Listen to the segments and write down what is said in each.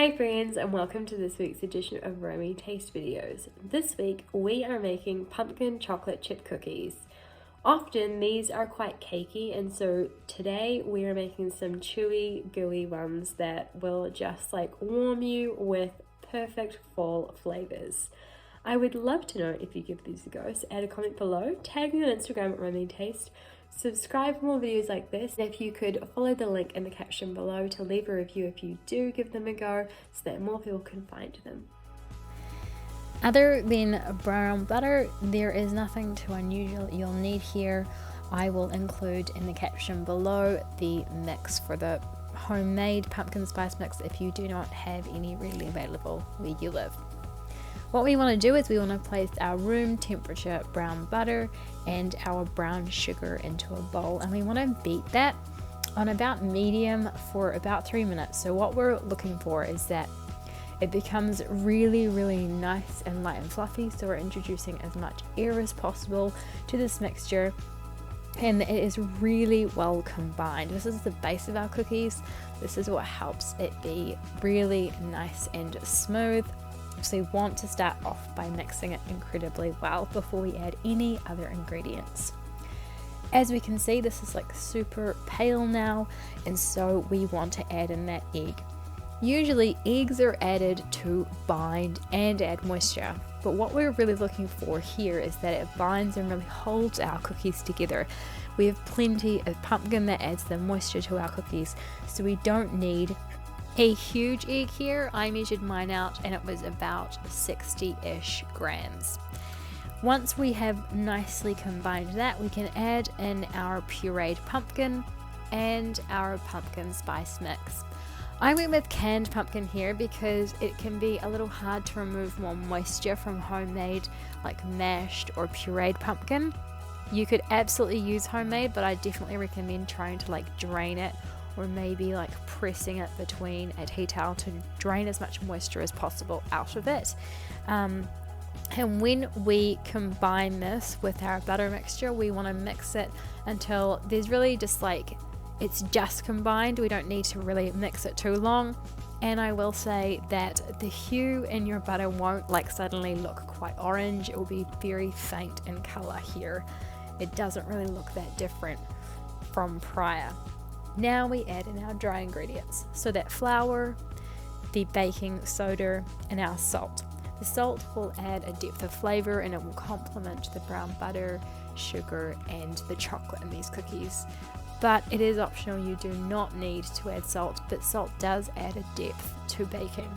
Hi friends, and welcome to this week's edition of Romy Taste Videos. This week we are making pumpkin chocolate chip cookies. Often these are quite cakey, and so today we are making some chewy, gooey ones that will just warm you with perfect fall flavors. I would love to know if you give these a go, so add a comment below, tag me on Instagram at Romy Taste, subscribe for more videos like this, and if you could follow the link in the caption below to leave a review if you do give them a go so that more people can find them. Other than brown butter, there is nothing too unusual you'll need here. I will include in the caption below the mix for the homemade pumpkin spice mix if you do not have any readily available where you live. What we want to do is we want to place our room temperature brown butter and our brown sugar into a bowl, and we want to beat that on about medium for about 3 minutes. So what we're looking for is that it becomes really nice and light and fluffy, so we're introducing as much air as possible to this mixture, and it is really well combined. This is the base of our cookies. This is what helps it be really nice and smooth. So we want to start off by mixing it incredibly well before we add any other ingredients. As we can see, this is super pale now, and so we want to add in that egg. Usually eggs are added to bind and add moisture, but what we're really looking for here is that it binds and really holds our cookies together. We have plenty of pumpkin that adds the moisture to our cookies, so we don't need a huge egg here. I measured mine out and it was about 60-ish grams. Once we have nicely combined that, we can add in our pureed pumpkin and our pumpkin spice mix. I went with canned pumpkin here because it can be a little hard to remove more moisture from homemade mashed or pureed pumpkin. You could absolutely use homemade, but I definitely recommend trying to drain it, or maybe pressing it between a tea towel to drain as much moisture as possible out of it. And when we combine this with our butter mixture, we want to mix it until there's really just it's just combined. We don't need to really mix it too long. And I will say that the hue in your butter won't suddenly look quite orange. It will be very faint in color here. It doesn't really look that different from prior. Now we add in our dry ingredients, so that flour, the baking soda, and our salt. The salt will add a depth of flavor and it will complement the brown butter, sugar, and the chocolate in these cookies. But it is optional, you do not need to add salt, but salt does add a depth to baking.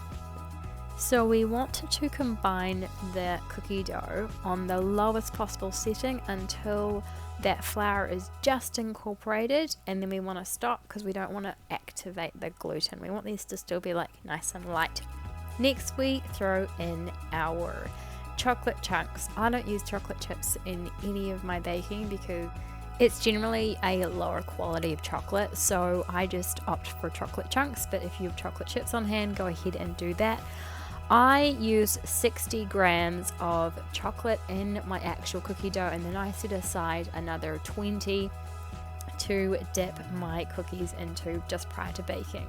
So we want to combine the cookie dough on the lowest possible setting until that flour is just incorporated, and then we want to stop because we don't want to activate the gluten. We want these to still be nice and light. Next we throw in our chocolate chunks. I don't use chocolate chips in any of my baking because it's generally a lower quality of chocolate, so I just opt for chocolate chunks, but if you have chocolate chips on hand, go ahead and do that. I use 60 grams of chocolate in my actual cookie dough, and then I set aside another 20 to dip my cookies into just prior to baking.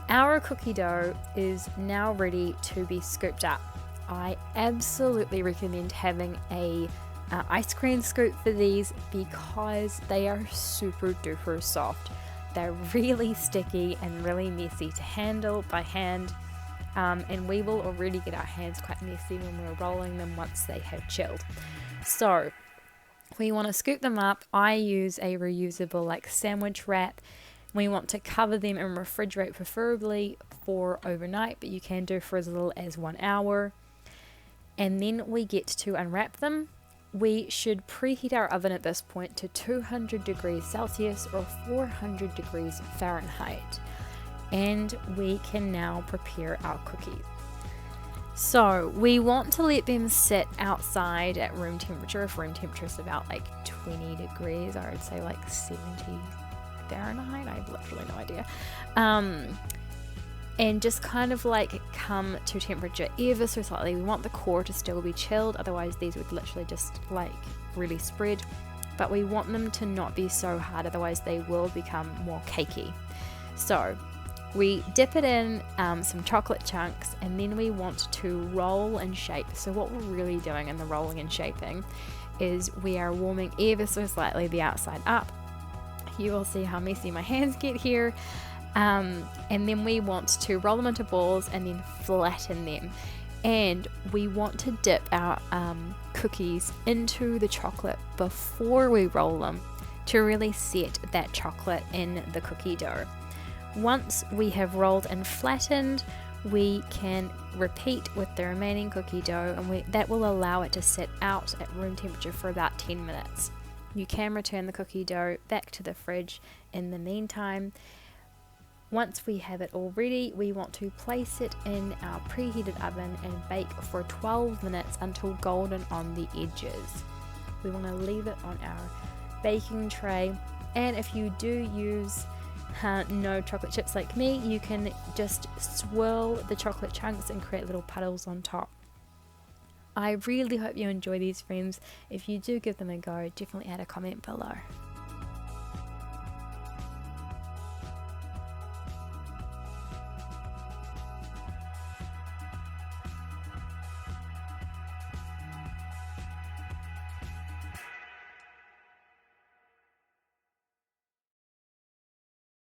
Our cookie dough is now ready to be scooped up. I absolutely recommend having a ice cream scoop for these because they are super duper soft. They're really sticky and really messy to handle by hand. And we will already get our hands quite messy when we're rolling them once they have chilled. So we want to scoop them up. I use a reusable sandwich wrap. We want to cover them and refrigerate, preferably for overnight, but you can do for as little as 1 hour. And then we get to unwrap them. We should preheat our oven at this point to 200 degrees Celsius or 400 degrees Fahrenheit. And we can now prepare our cookies. So we want to let them sit outside at room temperature. If room temperature is about 20 degrees, I would say 70 Fahrenheit. I have literally no idea. And just kind of come to temperature ever so slightly. We want the core to still be chilled, otherwise these would literally just really spread. But we want them to not be so hard, otherwise they will become more cakey. So We dip it in some chocolate chunks, and then we want to roll and shape. So what we're really doing in the rolling and shaping is we are warming ever so slightly the outside up. You will see how messy my hands get here. And then we want to roll them into balls and then flatten them. And we want to dip our cookies into the chocolate before we roll them to really set that chocolate in the cookie dough. Once we have rolled and flattened, we can repeat with the remaining cookie dough, and that will allow it to sit out at room temperature for about 10 minutes. You can return the cookie dough back to the fridge in the meantime. Once we have it all ready, we want to place it in our preheated oven and bake for 12 minutes until golden on the edges. We want to leave it on our baking tray, and if you do use no chocolate chips like me, you can just swirl the chocolate chunks and create little puddles on top. I really hope you enjoy these, friends. If you do give them a go, definitely add a comment below.